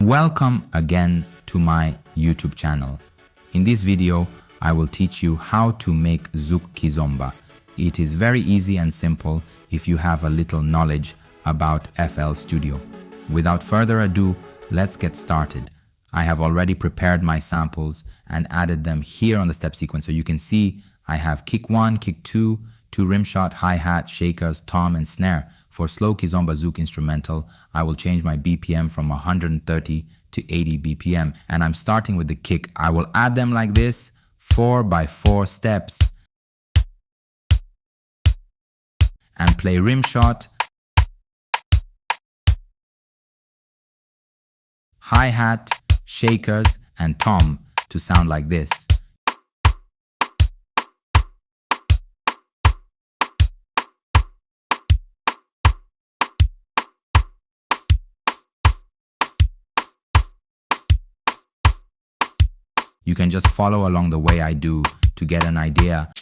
Welcome again to my YouTube channel. In this video, I will teach you how to make Zouk Kizomba. It is very easy and simple if you have a little knowledge about FL Studio. Without further ado, let's get started. I have already prepared my samples and added them here on the step sequence. So you can see I have kick 1, kick 2, 2 rim shot, hi-hat, shakers, tom and snare. For slow Kizomba Zouk instrumental, I will change my BPM from 130 to 80 BPM. And I'm starting with the kick. I will add them like this, 4 by 4 steps. And play rim shot, hi-hat, shakers and tom to sound like this. You can just follow along the way I do to get an idea.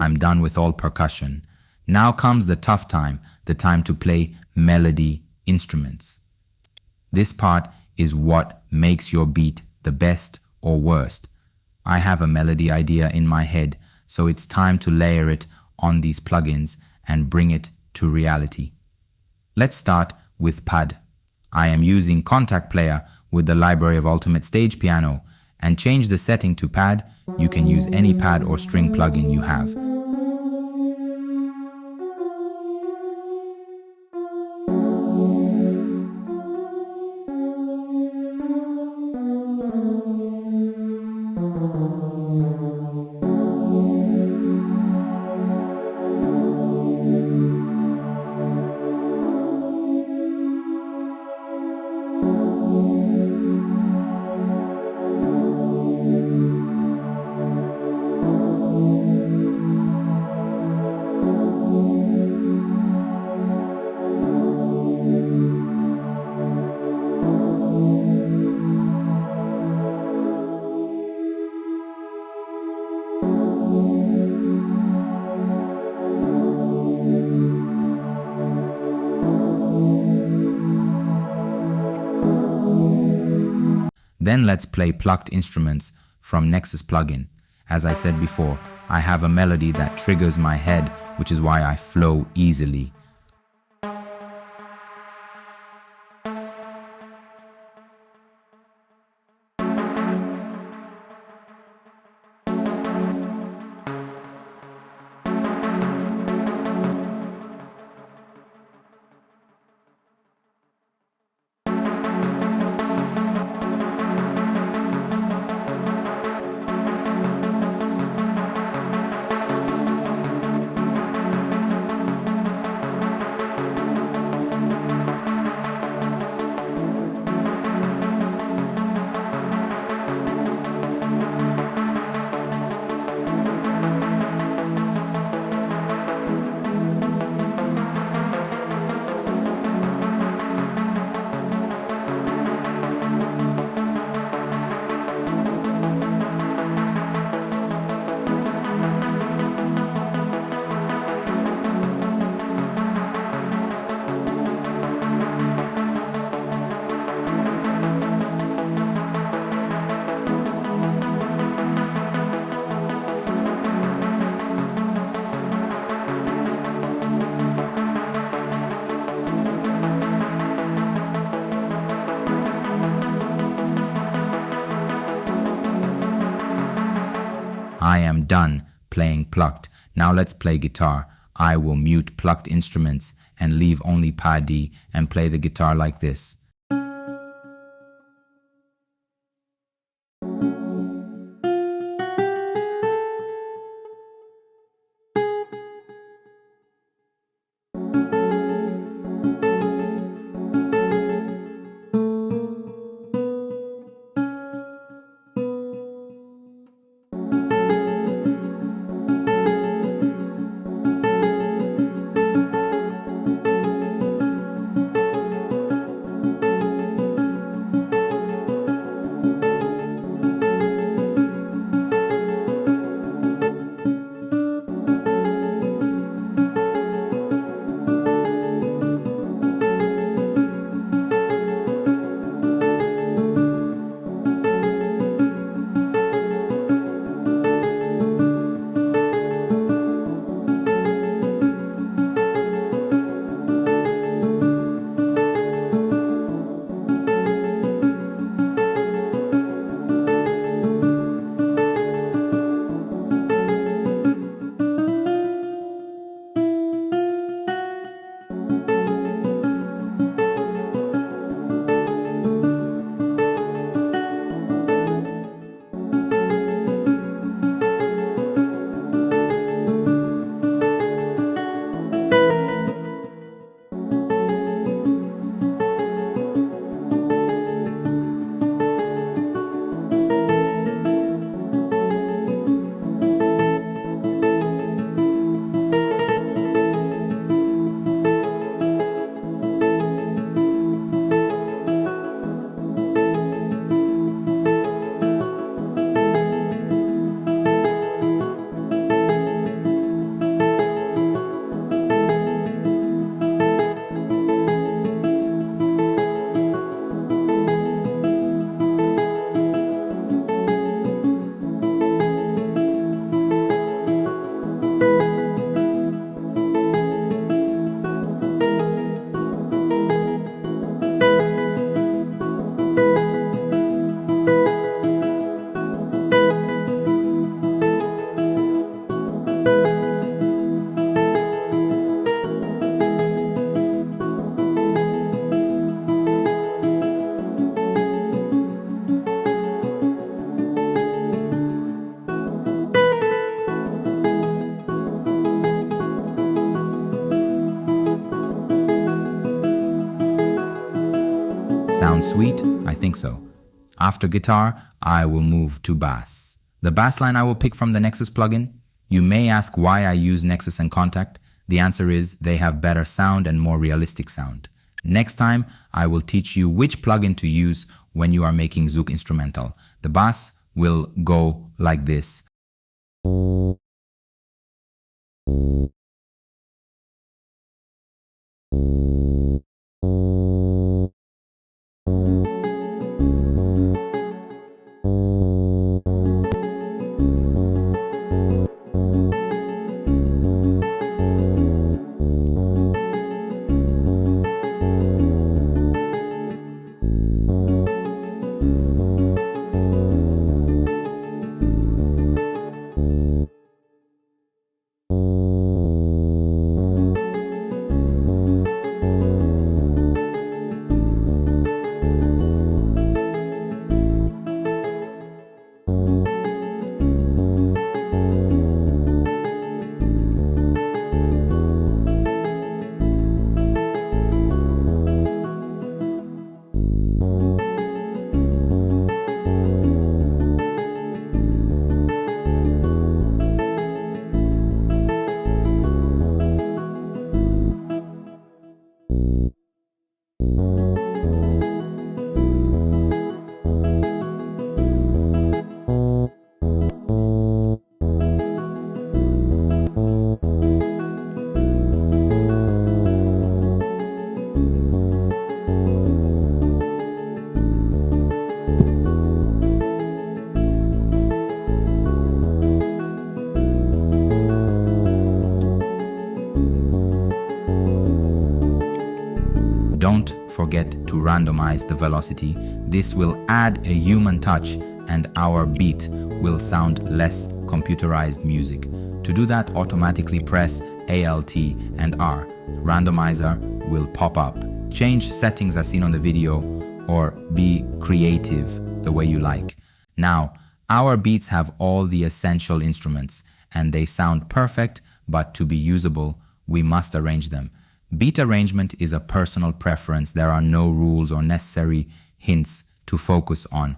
I'm done with all percussion. Now comes the tough time, the time to play melody instruments. This part is what makes your beat the best or worst. I have a melody idea in my head, so it's time to layer it on these plugins and bring it to reality. Let's start with pad. I am using Contact Player with the library of Ultimate Stage Piano and change the setting to pad. You can use any pad or string plugin you have. Then let's play plucked instruments from Nexus plugin. As I said before, I have a melody that triggers my head, which is why I flow easily. I am done playing plucked. Now let's play guitar. I will mute plucked instruments and leave only pa D and play the guitar like this. Sounds sweet? I think so. After guitar, I will move to bass. The bass line I will pick from the Nexus plugin. You may ask why I use Nexus and Contact. The answer is they have better sound and more realistic sound. Next time, I will teach you which plugin to use when you are making Zouk instrumental. The bass will go like this. Don't forget to randomize the velocity. This will add a human touch and our beat will sound less computerized music. To do that, automatically press Alt and R. Randomizer will pop up. Change settings as seen on the video or be creative the way you like. Now, our beats have all the essential instruments and they sound perfect, but to be usable, we must arrange them. Beat arrangement is a personal preference. There are no rules or necessary hints to focus on.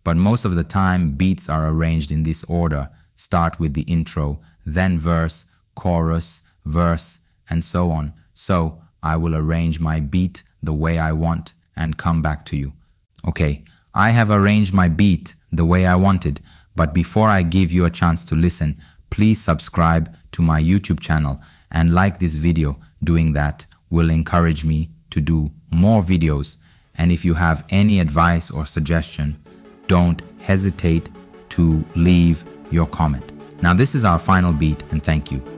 But most of the time, beats are arranged in this order. Start with the intro, then verse, chorus, verse, and so on. So I will arrange my beat the way I want and come back to you. Okay, I have arranged my beat the way I wanted, but before I give you a chance to listen, please subscribe to my YouTube channel and like this video. Doing that will encourage me to do more videos. And if you have any advice or suggestion, don't hesitate to leave your comment. Now this is our final beat, and thank you.